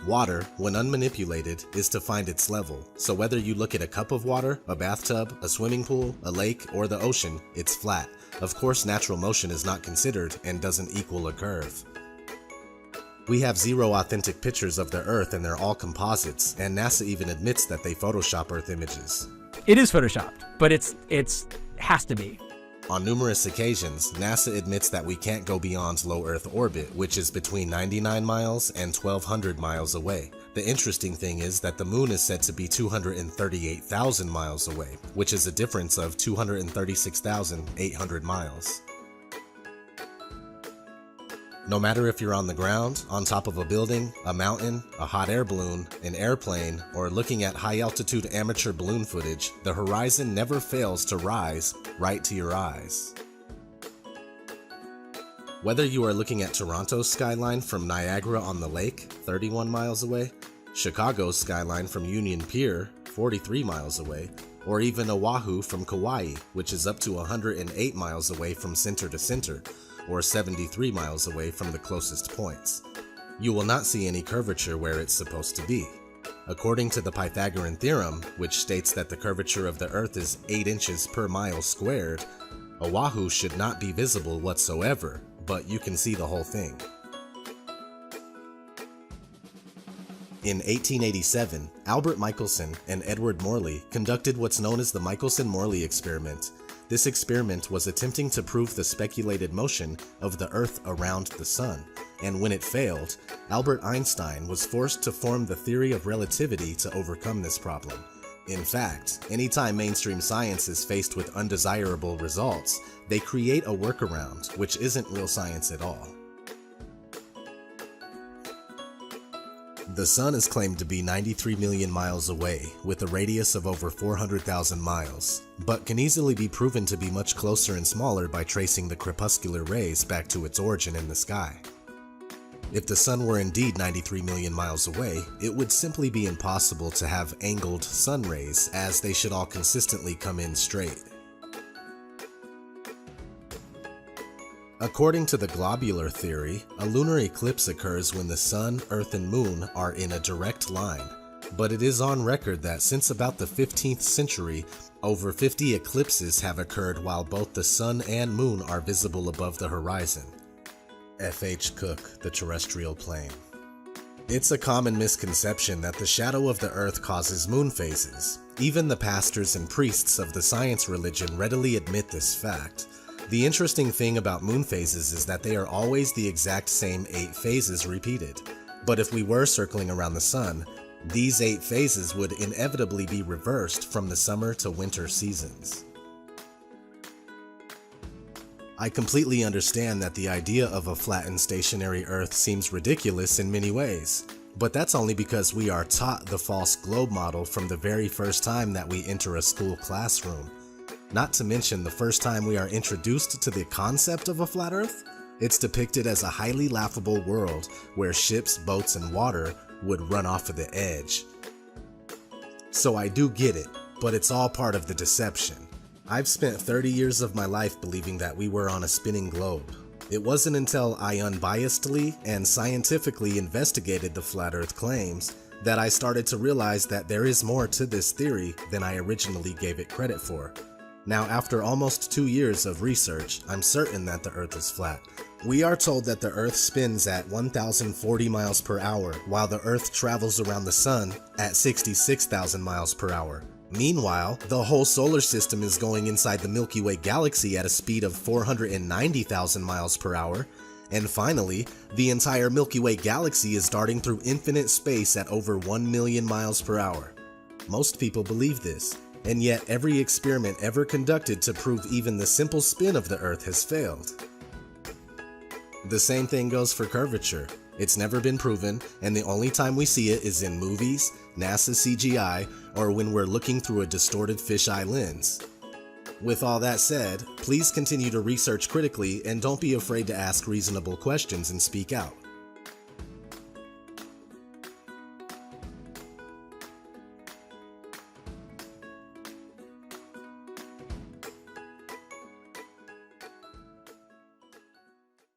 Water, when unmanipulated, is to find its level, so whether you look at a cup of water, a bathtub, a swimming pool, a lake, or the ocean, it's flat. Of course, natural motion is not considered and doesn't equal a curve. We have zero authentic pictures of the Earth and they're all composites, and NASA even admits that they Photoshop Earth images. It is Photoshopped, but it's has to be. On numerous occasions, NASA admits that we can't go beyond low Earth orbit, which is between 99 miles and 1,200 miles away. The interesting thing is that the moon is said to be 238,000 miles away, which is a difference of 236,800 miles. No matter if you're on the ground, on top of a building, a mountain, a hot air balloon, an airplane, or looking at high-altitude amateur balloon footage, the horizon never fails to rise right to your eyes. Whether you are looking at Toronto's skyline from Niagara on the lake, 31 miles away, Chicago's skyline from Union Pier, 43 miles away, or even Oahu from Kauai, which is up to 108 miles away from center to center, or 73 miles away from the closest points. You will not see any curvature where it's supposed to be. According to the Pythagorean theorem, which states that the curvature of the Earth is 8 inches per mile squared, Oahu should not be visible whatsoever, but you can see the whole thing. In 1887, Albert Michelson and Edward Morley conducted what's known as the Michelson-Morley experiment. This experiment was attempting to prove the speculated motion of the Earth around the Sun, and when it failed, Albert Einstein was forced to form the theory of relativity to overcome this problem. In fact, anytime mainstream science is faced with undesirable results, they create a workaround, which isn't real science at all. The Sun is claimed to be 93 million miles away, with a radius of over 400,000 miles, but can easily be proven to be much closer and smaller by tracing the crepuscular rays back to its origin in the sky. If the Sun were indeed 93 million miles away, it would simply be impossible to have angled sun rays, as they should all consistently come in straight. According to the globular theory, a lunar eclipse occurs when the Sun, Earth, and Moon are in a direct line, but it is on record that since about the 15th century, over 50 eclipses have occurred while both the Sun and Moon are visible above the horizon. F.H. Cook, The Terrestrial Plane. It's a common misconception that the shadow of the Earth causes moon phases. Even the pastors and priests of the science religion readily admit this fact. The interesting thing about moon phases is that they are always the exact same 8 phases repeated. But if we were circling around the Sun, these 8 phases would inevitably be reversed from the summer to winter seasons. I completely understand that the idea of a flattened stationary Earth seems ridiculous in many ways, but that's only because we are taught the false globe model from the very first time that we enter a school classroom. Not to mention the first time we are introduced to the concept of a flat Earth, it's depicted as a highly laughable world where ships, boats, and water would run off of the edge. So I do get it, but it's all part of the deception. I've spent 30 years of my life believing that we were on a spinning globe. It wasn't until I unbiasedly and scientifically investigated the flat Earth claims that I started to realize that there is more to this theory than I originally gave it credit for. Now, after almost 2 years of research, I'm certain that the Earth is flat. We are told that the Earth spins at 1,040 miles per hour, while the Earth travels around the Sun at 66,000 miles per hour. Meanwhile, the whole solar system is going inside the Milky Way galaxy at a speed of 490,000 miles per hour. And finally, the entire Milky Way galaxy is darting through infinite space at over 1 million miles per hour. Most people believe this. And yet every experiment ever conducted to prove even the simple spin of the Earth has failed. The same thing goes for curvature. It's never been proven, and the only time we see it is in movies, NASA CGI, or when we're looking through a distorted fisheye lens. With all that said, please continue to research critically and don't be afraid to ask reasonable questions and speak out.